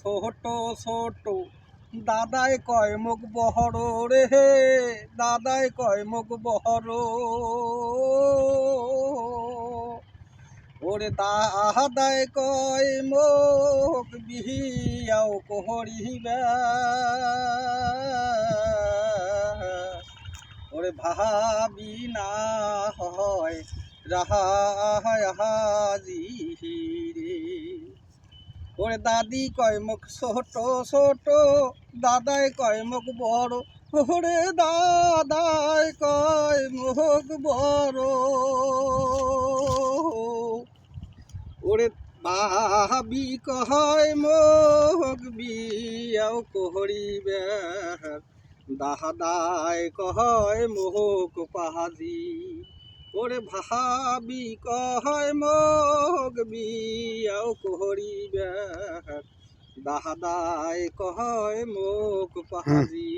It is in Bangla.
ছোট ছোট দাদাই কয় মুখ বহর রে, দাদাই কয় মুখ বহর। ওরে দাদাই কয় মুখ বিহিয়াও করিবে, ওরে ভাবি না হয় রাহাজি রে। ওরে দাদি কয় মুখ ছোট ছোট দাদাই কয় মুখ বড়, ওরে দাদাই কয় মুখ বড়। ওরে ভাবি কয় মুখ বিয়াও করিবে, দাদাই কয় মুখ পাহাজি। ওরে ভাবি কয় মুখ বিয়াও করিবে, দাদাই কয় মুখ পাহাজি।